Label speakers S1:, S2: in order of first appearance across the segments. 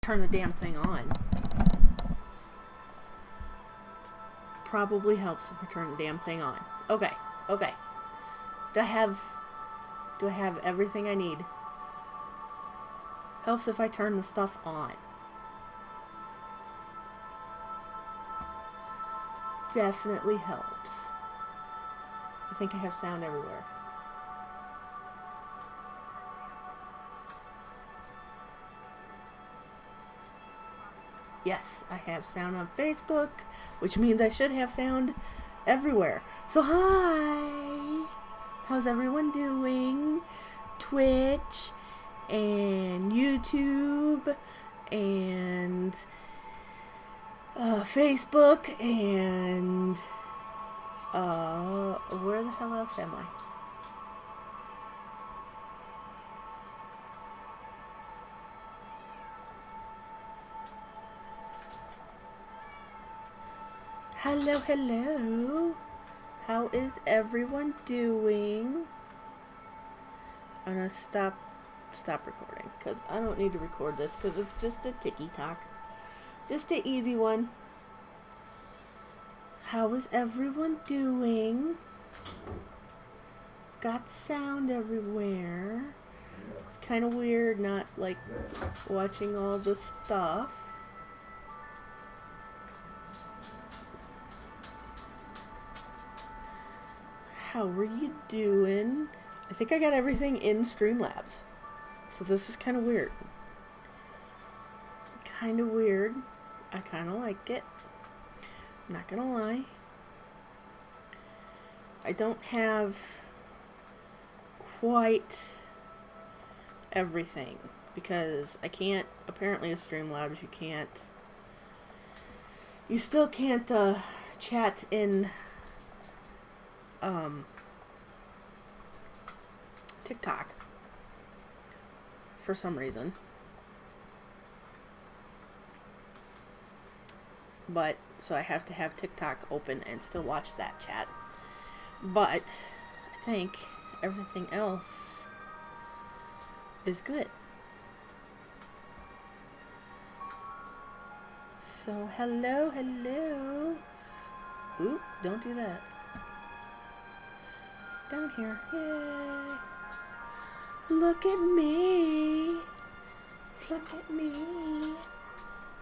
S1: Turn the damn thing on. Probably helps if I turn the damn thing on. Okay, okay. Do I have everything I need? Helps if I turn the stuff on. Definitely helps. I think I have sound everywhere. Yes, I have sound on Facebook, which means I should have sound everywhere. So hi! How's everyone doing? Twitch and YouTube and Facebook and where the hell else am I? Hello, hello. How is everyone doing? I'm gonna stop recording because I don't need to record this because it's just a ticky-tock. Just an easy one. How is everyone doing? Got sound everywhere. It's kind of weird not like watching all the stuff. How are you doing? I think I got everything in Streamlabs. So this is kind of weird. Kind of weird. I kind of like it. I'm not gonna lie. I don't have quite everything because I can't, apparently in Streamlabs you still can't chat in TikTok for some reason. But so I have to have TikTok open and still watch that chat. But I think everything else is good. So hello. Ooh, don't do that. Down here. Yay. Look at me. Look at me.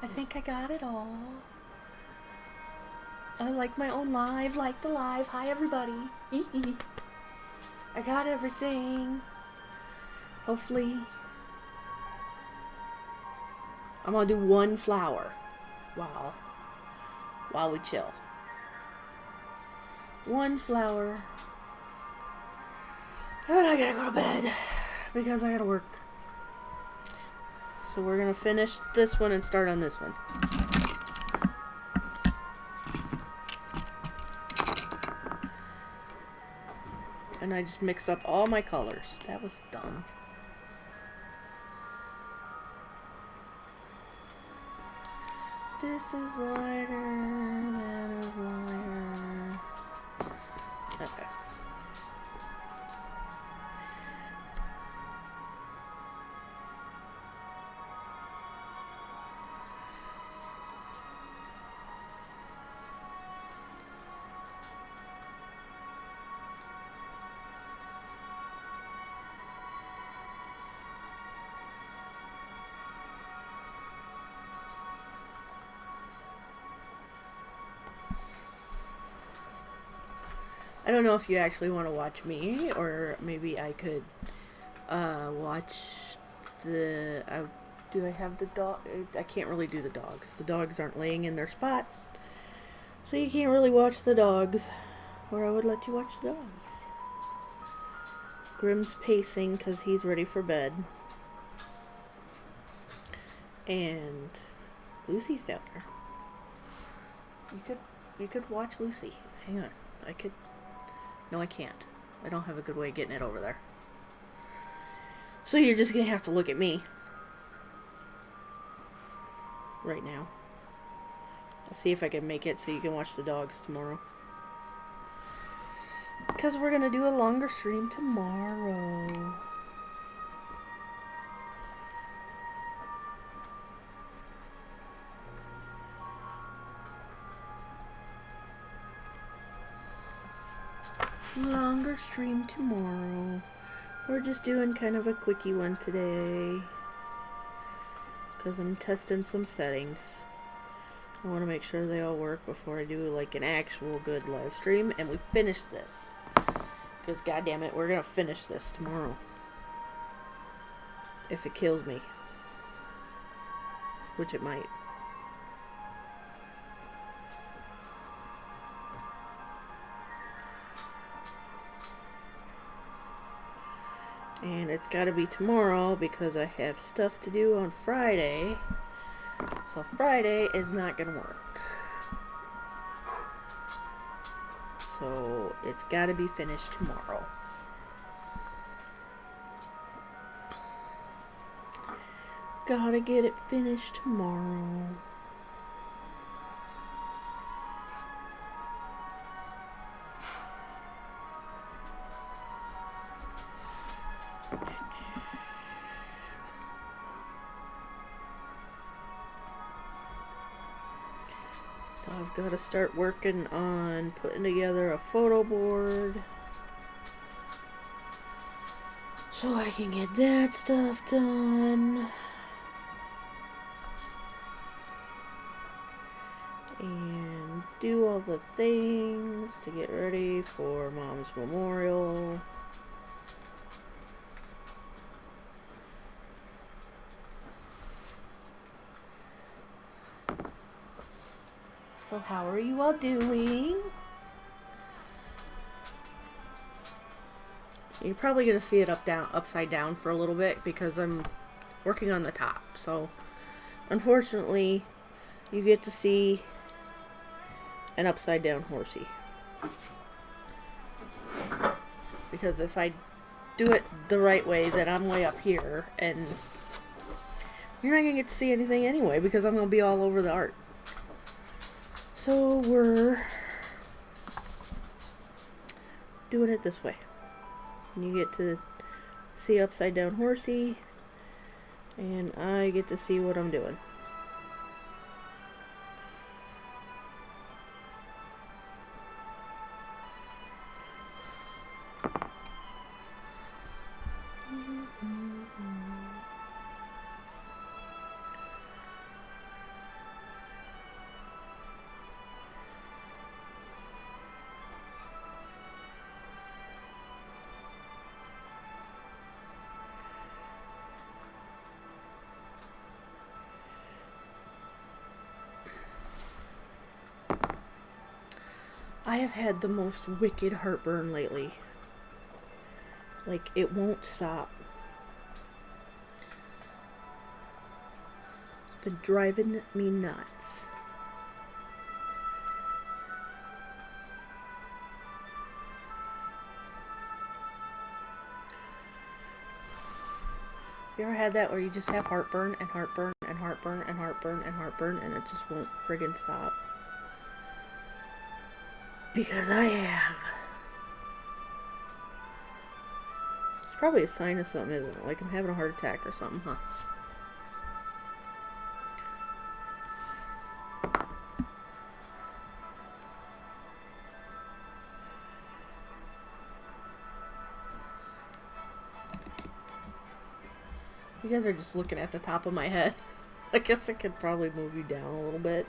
S1: I think I got it all. I like my own live. Like the live. Hi, everybody. I got everything. Hopefully. I'm gonna do one flower while we chill. One flower. And then I gotta go to bed because I gotta work. So we're gonna finish this one and start on this one. And I just mixed up all my colors. That was dumb. This is lighter, that is lighter. Okay. I don't know if you actually want to watch me, or maybe I could watch the... do I have the dog? I can't really do the dogs. The dogs aren't laying in their spot. So you can't really watch the dogs. Or I would let you watch the dogs. Grim's pacing because he's ready for bed. And Lucy's down there. You could watch Lucy. Hang on. I could... No, I can't. I don't have a good way of getting it over there. So you're just going to have to look at me. Right now. I'll see if I can make it so you can watch the dogs tomorrow. Because we're going to do a longer stream tomorrow. longer stream tomorrow. We're just doing kind of a quickie one today because I'm testing some settings. I want to make sure they all work before I do like an actual good live stream and we finish this. Because goddamn it, we're gonna finish this tomorrow. If it kills me. Which it might. And it's gotta be tomorrow because I have stuff to do on Friday. So Friday is not gonna work. So it's gotta be finished tomorrow. Gotta get it finished tomorrow. So I've got to start working on putting together a photo board so I can get that stuff done. And do all the things to get ready for Mom's memorial. So how are you all doing? You're probably going to see it upside down for a little bit because I'm working on the top. So unfortunately, you get to see an upside down horsey. Because if I do it the right way, then I'm way up here and you're not going to get to see anything anyway because I'm going to be all over the art. So we're doing it this way. You get to see upside down horsey and I get to see what I'm doing. I have had the most wicked heartburn lately. Like, it won't stop. It's been driving me nuts. You ever had that where you just have heartburn and heartburn and heartburn and heartburn and heartburn and it just won't friggin' stop? Because I have. It's probably a sign of something, isn't it? Like I'm having a heart attack or something, huh? You guys are just looking at the top of my head. I guess I could probably move you down a little bit.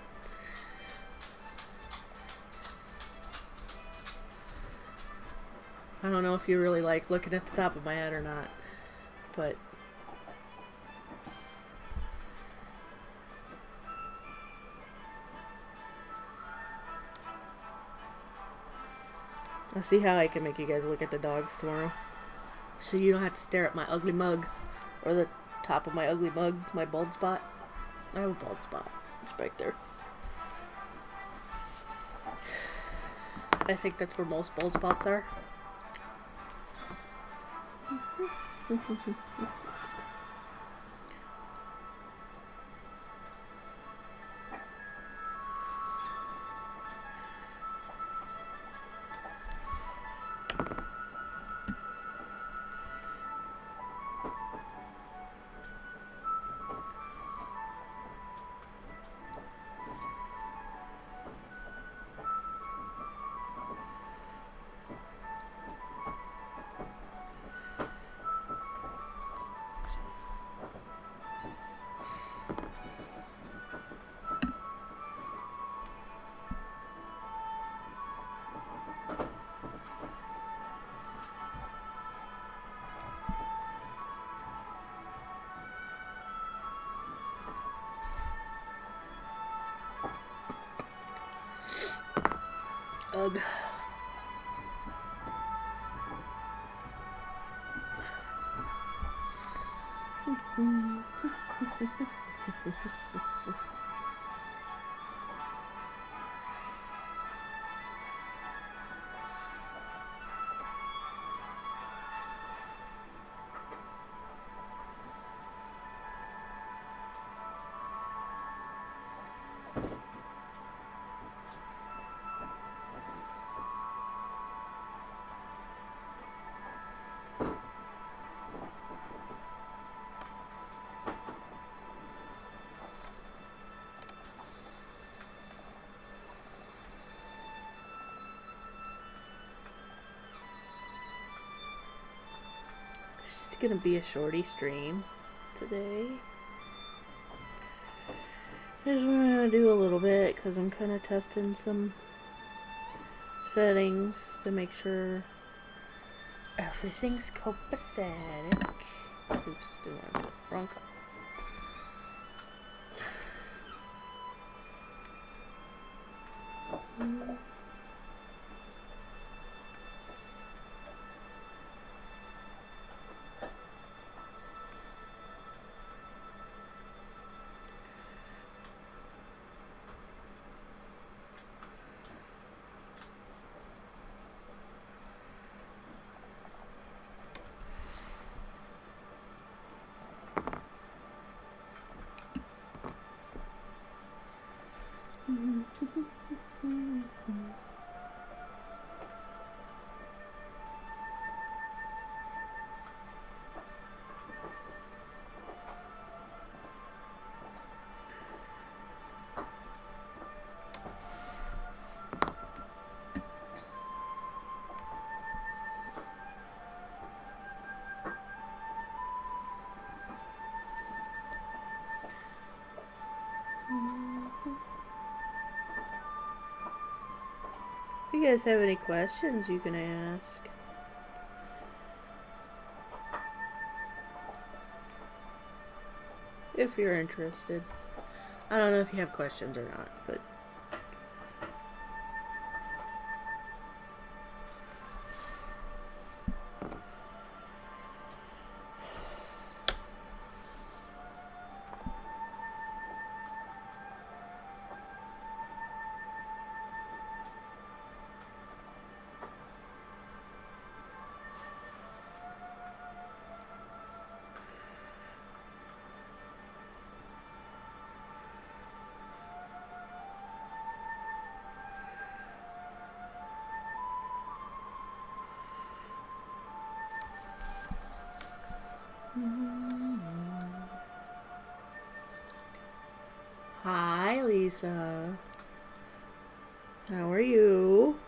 S1: I don't know if you really like looking at the top of my head or not, but I'll see how I can make you guys look at the dogs tomorrow. So you don't have to stare at my ugly mug or the top of my ugly mug, my bald spot. I have a bald spot. It's right there. I think that's where most bald spots are. Ugh. It's just gonna be a shorty stream today. I just want to do a little bit because I'm kind of testing some settings to make sure everything's copacetic. Oops, doing the wrong color. If you guys have any questions, you can ask. If you're interested. I don't know if you have questions or not, but hi, Lisa. How are you?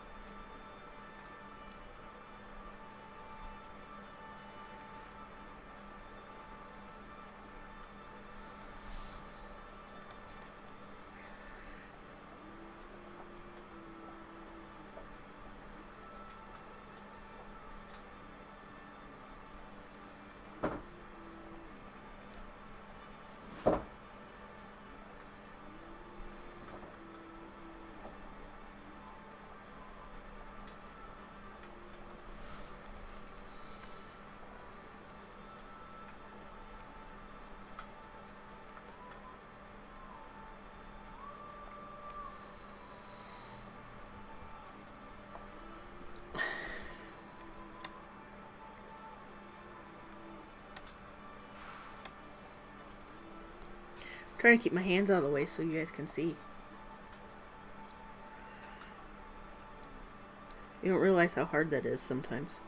S1: Trying to keep my hands out of the way so you guys can see. You don't realize how hard that is sometimes.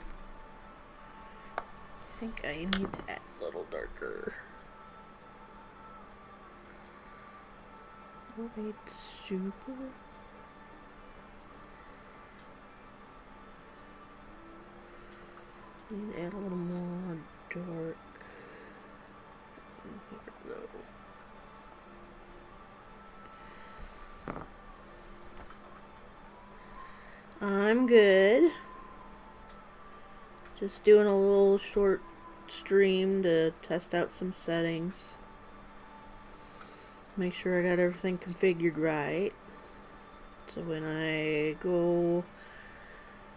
S1: I think I need to add a little darker. Wait, super. Need to add a little more dark. Here, though. I'm good. Just doing a little short stream to test out some settings. Make sure I got everything configured right. So when I go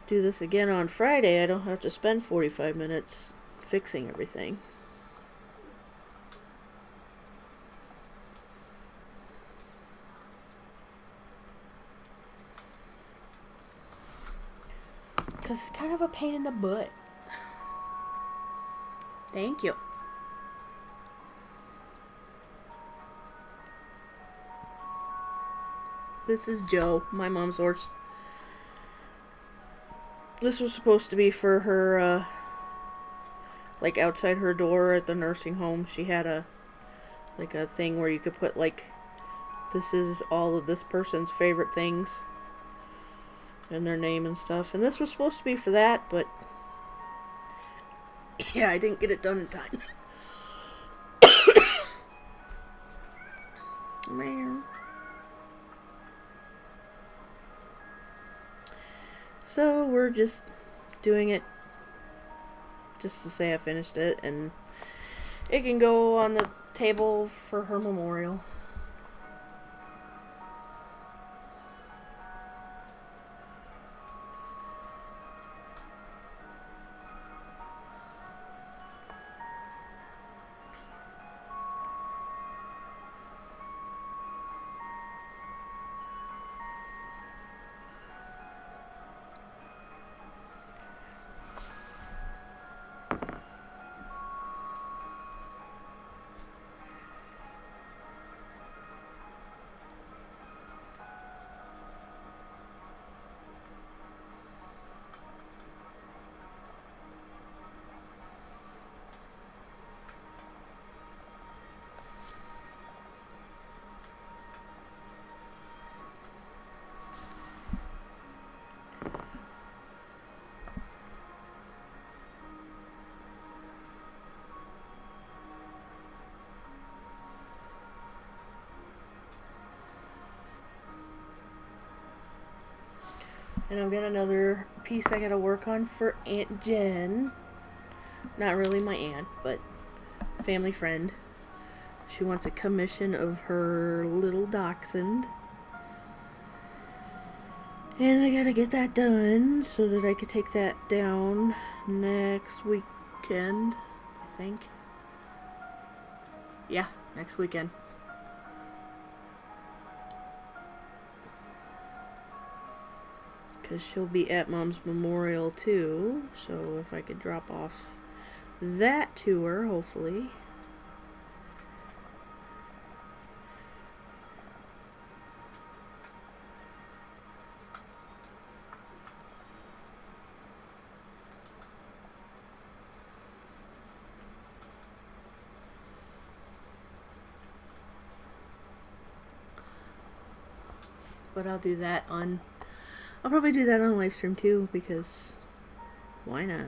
S1: do this again on Friday, I don't have to spend 45 minutes fixing everything. Because it's kind of a pain in the butt. Thank you. This is Joe, my mom's horse. This was supposed to be for her, like outside her door at the nursing home. She had a thing where you could put like, this is all of this person's favorite things and their name and stuff. And this was supposed to be for that, but yeah, I didn't get it done in time. Man. So we're just doing it just to say I finished it, and it can go on the table for her memorial. And I've got another piece I gotta work on for Aunt Jen. Not really my aunt, but family friend. She wants a commission of her little dachshund. And I gotta get that done so that I could take that down next weekend, I think. Yeah, next weekend. Because she'll be at Mom's memorial too, so if I could drop off that to her, hopefully. But I'll do that on... I'll probably do that on live stream too, because why not?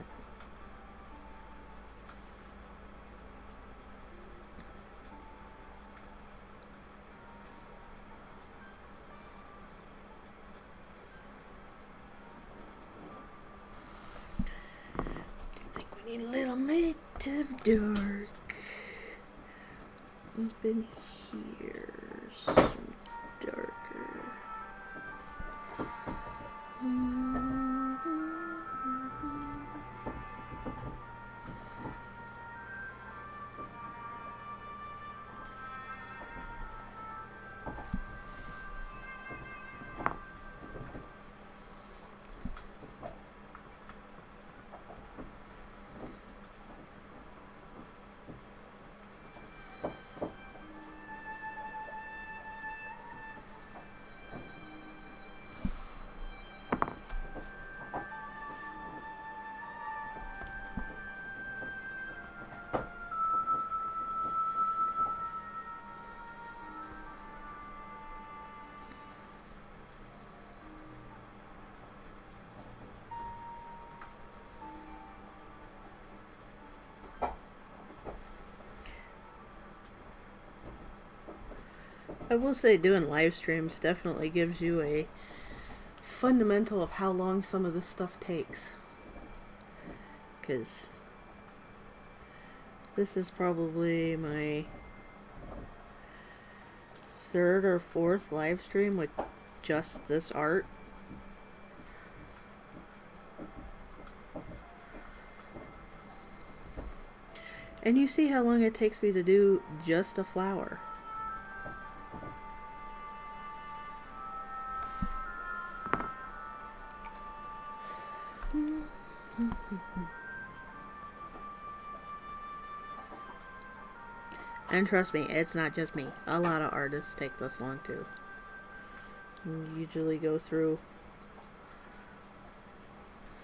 S1: Do you think we need a little bit of dark up in here? Some darker. I will say doing live streams definitely gives you a fundamental of how long some of this stuff takes. Because this is probably my third or fourth live stream with just this art. And you see how long it takes me to do just a flower. And trust me, it's not just me. A lot of artists take this long too. You usually go through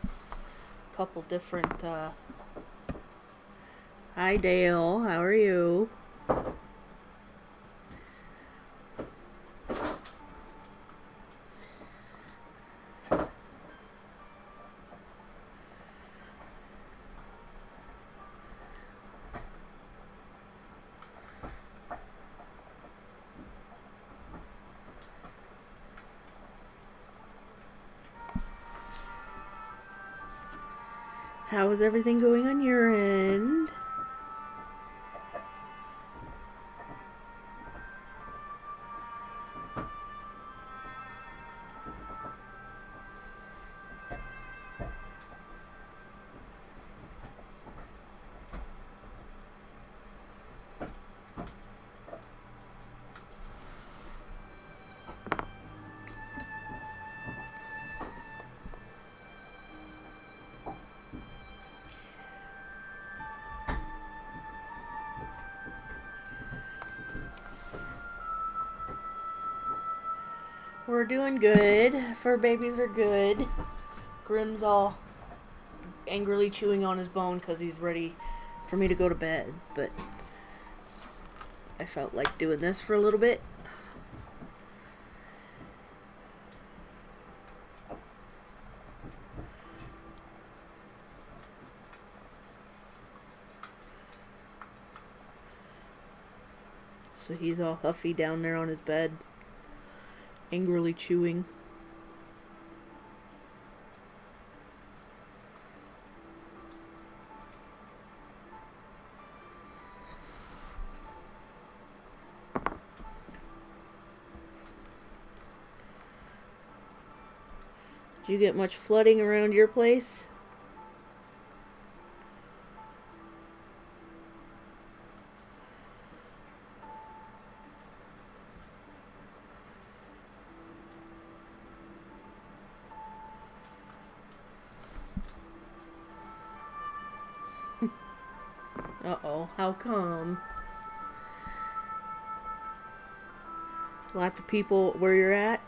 S1: a couple different, Hi Dale, how are you? How is everything going on your end? We're doing good. Fur babies are good. Grim's all angrily chewing on his bone because he's ready for me to go to bed. But I felt like doing this for a little bit. So he's all huffy down there on his bed, angrily chewing. Did you get much flooding around your place? Uh-oh, how come? Lots of people where you're at?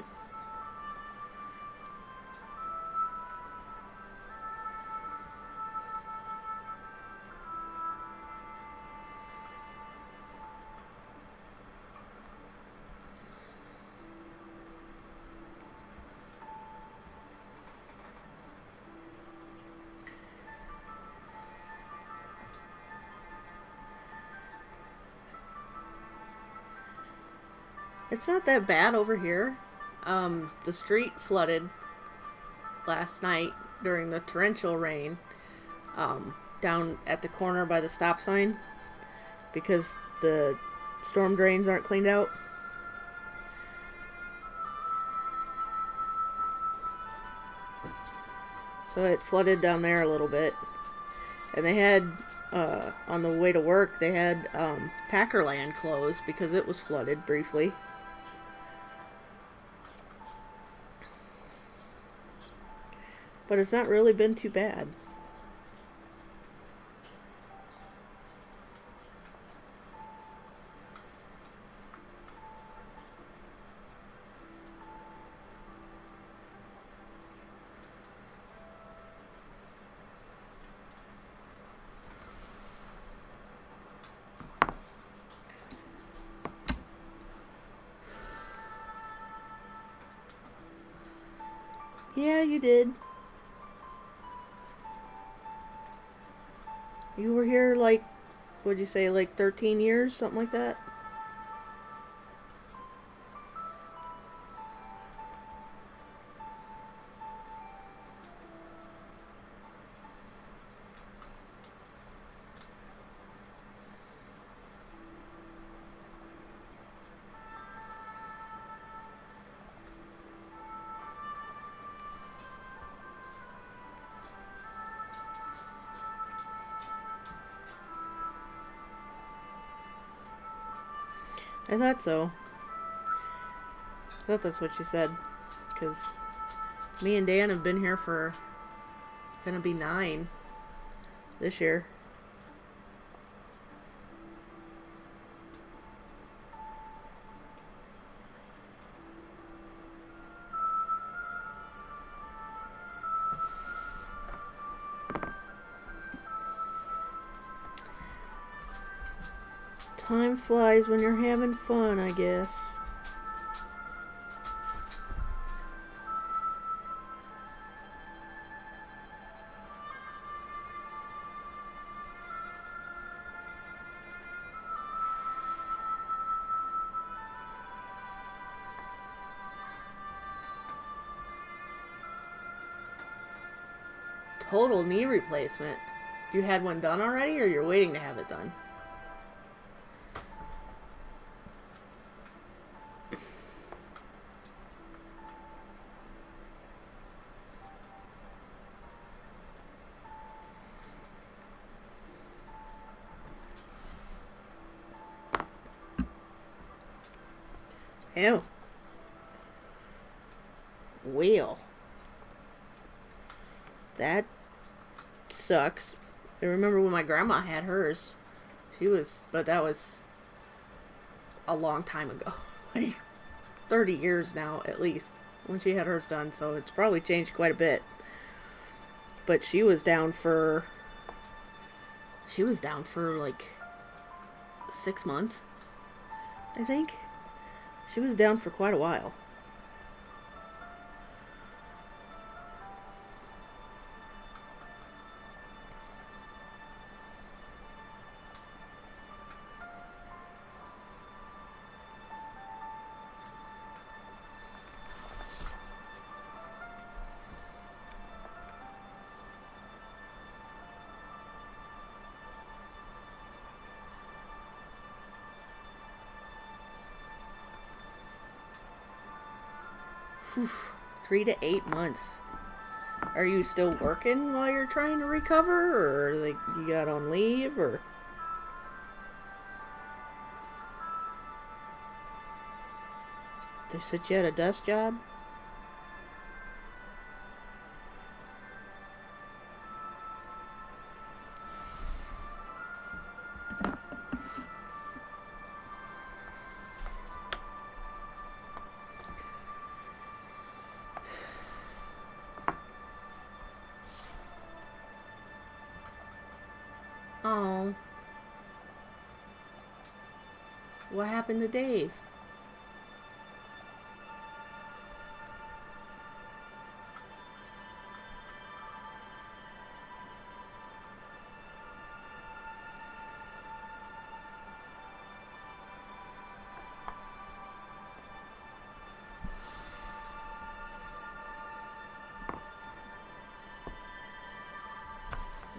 S1: It's not that bad over here. The street flooded last night during the torrential rain, down at the corner by the stop sign because the storm drains aren't cleaned out. So it flooded down there a little bit. And they had, on the way to work, they had Packerland closed because it was flooded briefly. But it's not really been too bad. Yeah, you did. You were here like, what'd you say, like 13 years? Something like that? I thought so. I thought that's what she said. Because me and Dan have been here for gonna be 9 this year. Time flies when you're having fun, I guess. Total knee replacement. You had one done already, or you're waiting to have it done? Ew. Wheel. That sucks. I remember when my grandma had hers. But that was a long time ago. Like 30 years now, at least, when she had hers done. So it's probably changed quite a bit. But she was down for like 6 months, I think. She was down for quite a while. Whew, 3 to 8 months. Are you still working while you're trying to recover, or like you got on leave, or? They sit you at a desk job? Oh. What happened to Dave?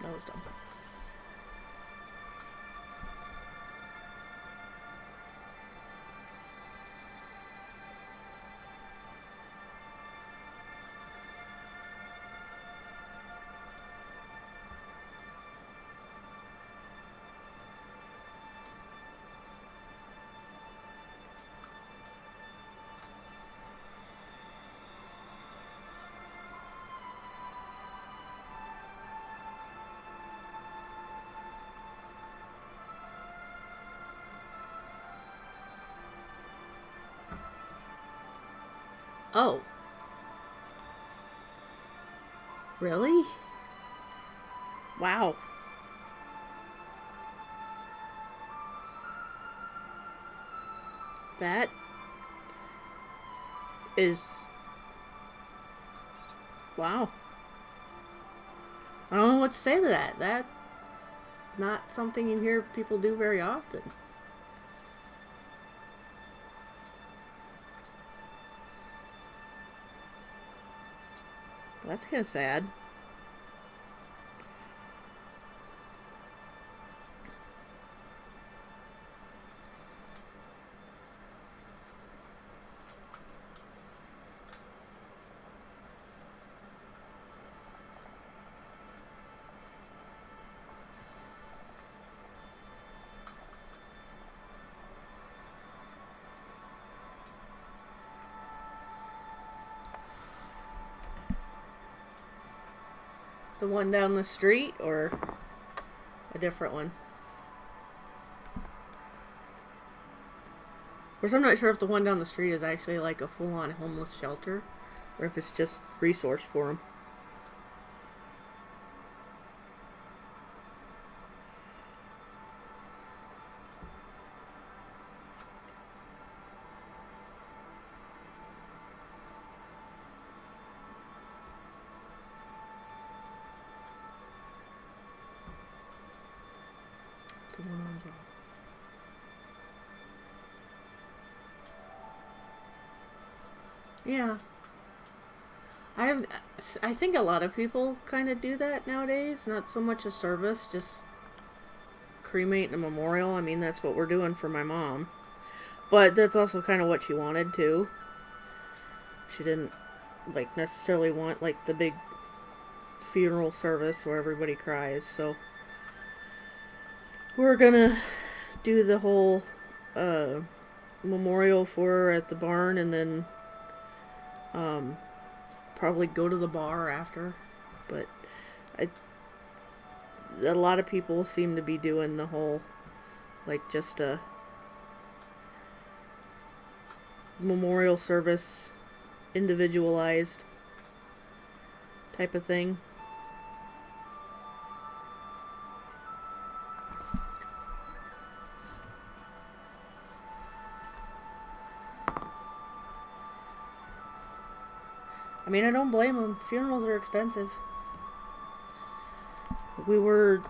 S1: That was dumb. Oh. Really? Wow. That is... Wow. I don't know what to say to that. That's not something you hear people do very often. That's kind of sad. The one down the street or a different one? Of course, I'm not sure if the one down the street is actually like a full-on homeless shelter or if it's just resource for them. The one on Broad. Yeah. I think a lot of people kind of do that nowadays. Not so much a service, just cremate a memorial. I mean, that's what we're doing for my mom. But that's also kind of what she wanted too. She didn't like necessarily want like the big funeral service where everybody cries. So we're gonna do the whole memorial for her at the barn, and then probably go to the bar after. But a lot of people seem to be doing the whole like just a memorial service, individualized type of thing. I mean, I don't blame them. Funerals are expensive. We were,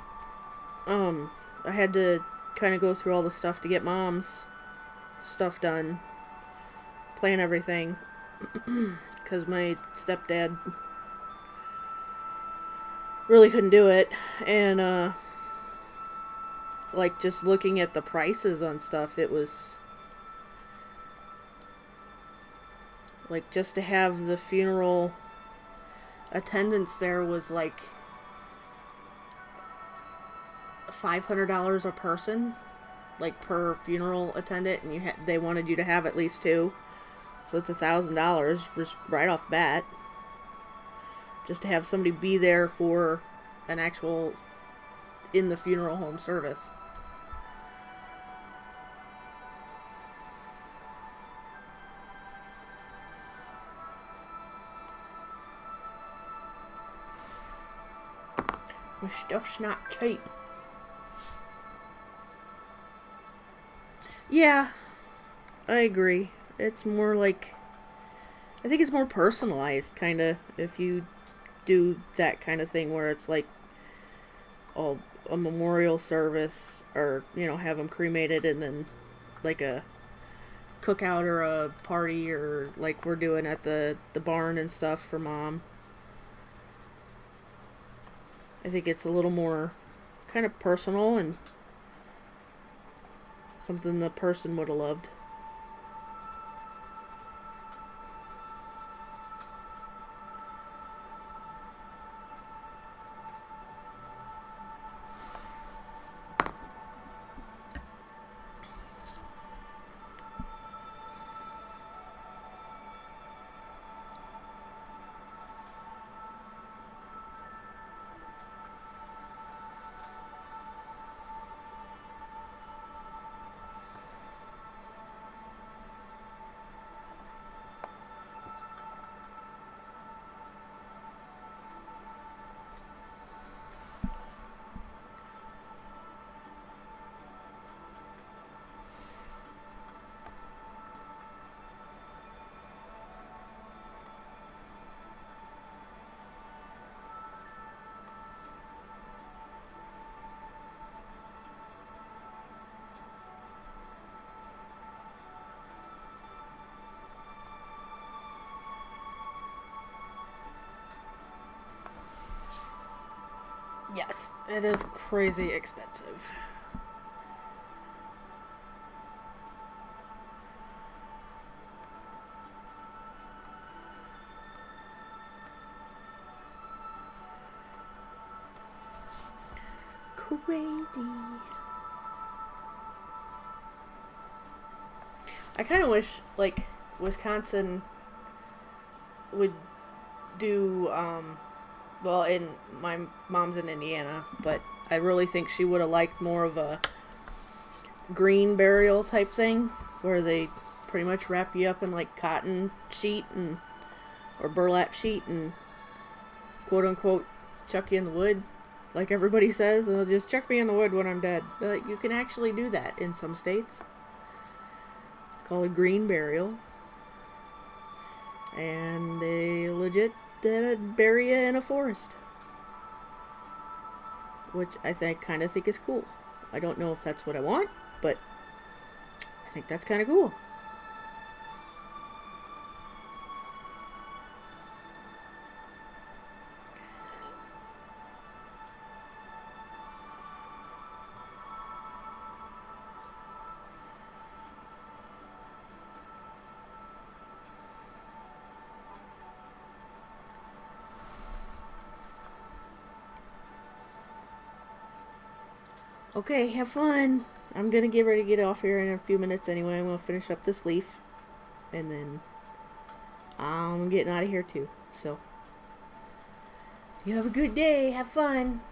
S1: I had to kind of go through all the stuff to get mom's stuff done, plan everything, because my stepdad really couldn't do it, and, like, just looking at the prices on stuff, it was, like, just to have the funeral attendance there was, like, $500 a person, like, per funeral attendant, and they wanted you to have at least 2, so it's $1,000 just right off the bat, just to have somebody be there for an actual in the funeral home service. My stuff's not cheap. Yeah, I agree. It's more like, I think it's more personalized, kind of, if you do that kind of thing where it's like, oh, a memorial service, or, you know, have them cremated and then like a cookout or a party, or like we're doing at the barn and stuff for mom. I think it's a little more kind of personal and something the person would have loved. Yes, it is crazy expensive. Crazy. I kind of wish, like, Wisconsin would do, Well, in my mom's in Indiana, but I really think she would have liked more of a green burial type thing, where they pretty much wrap you up in like cotton sheet and or burlap sheet and quote unquote chuck you in the wood, like everybody says. They'll just chuck me in the wood when I'm dead. But you can actually do that in some states. It's called a green burial, and they legit bury you in a forest, which I think kind of think is cool. I don't know if that's what I want, but I think that's kind of cool. Okay, have fun. I'm gonna get ready to get off here in a few minutes anyway. I'm gonna finish up this leaf, and then I'm getting out of here too. So, you have a good day. Have fun.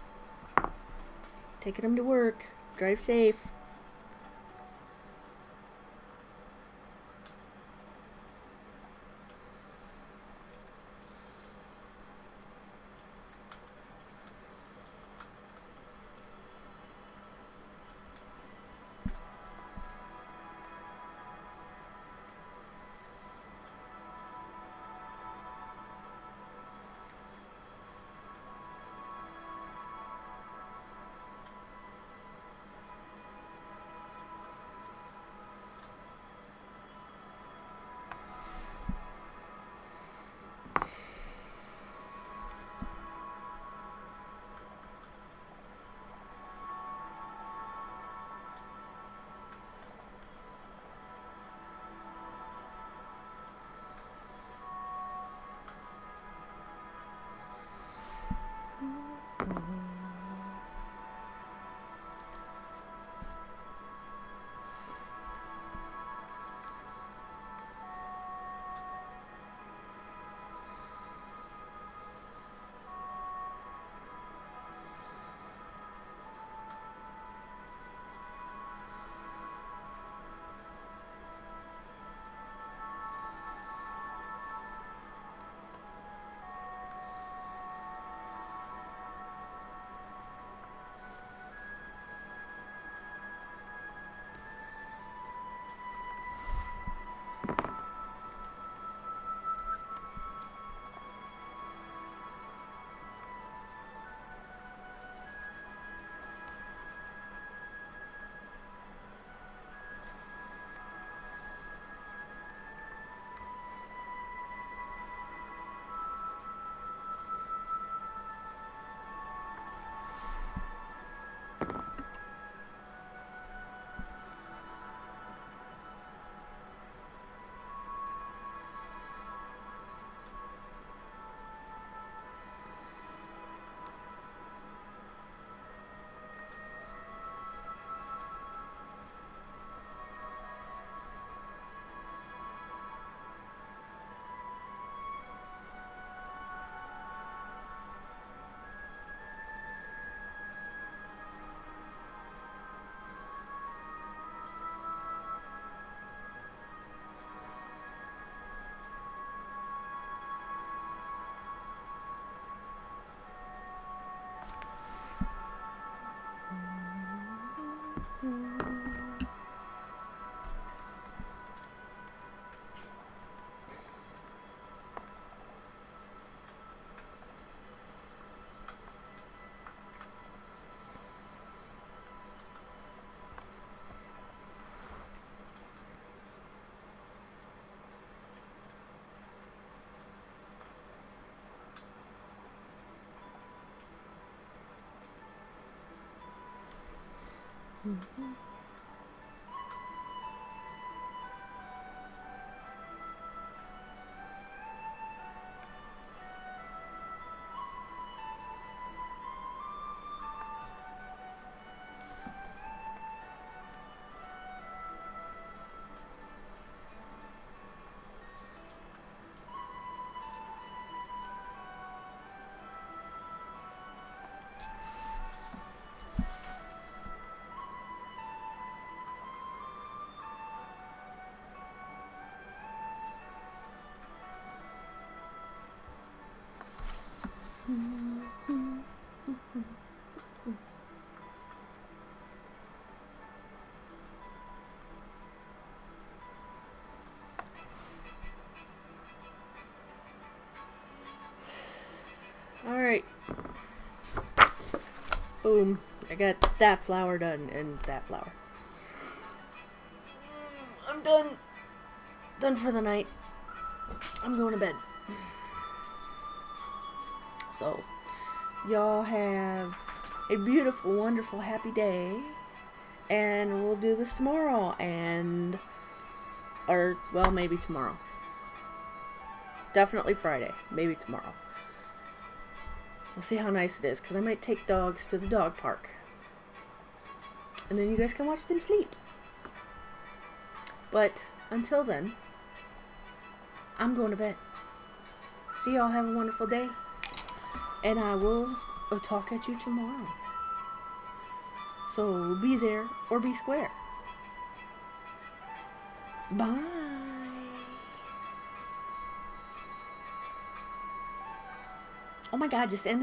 S1: Taking them to work. Drive safe. Mm-hmm. Alright. Boom. I got that flower done and that flower. I'm done. Done for the night. I'm going to bed. So, y'all have a beautiful, wonderful, happy day. And we'll do this tomorrow. Or, well, maybe tomorrow. Definitely Friday. Maybe tomorrow. We'll see how nice it is. Because I might take dogs to the dog park. And then you guys can watch them sleep. But, until then, I'm going to bed. See y'all have a wonderful day. And I will talk at you tomorrow. So be there or be square. Bye. Oh my God, just end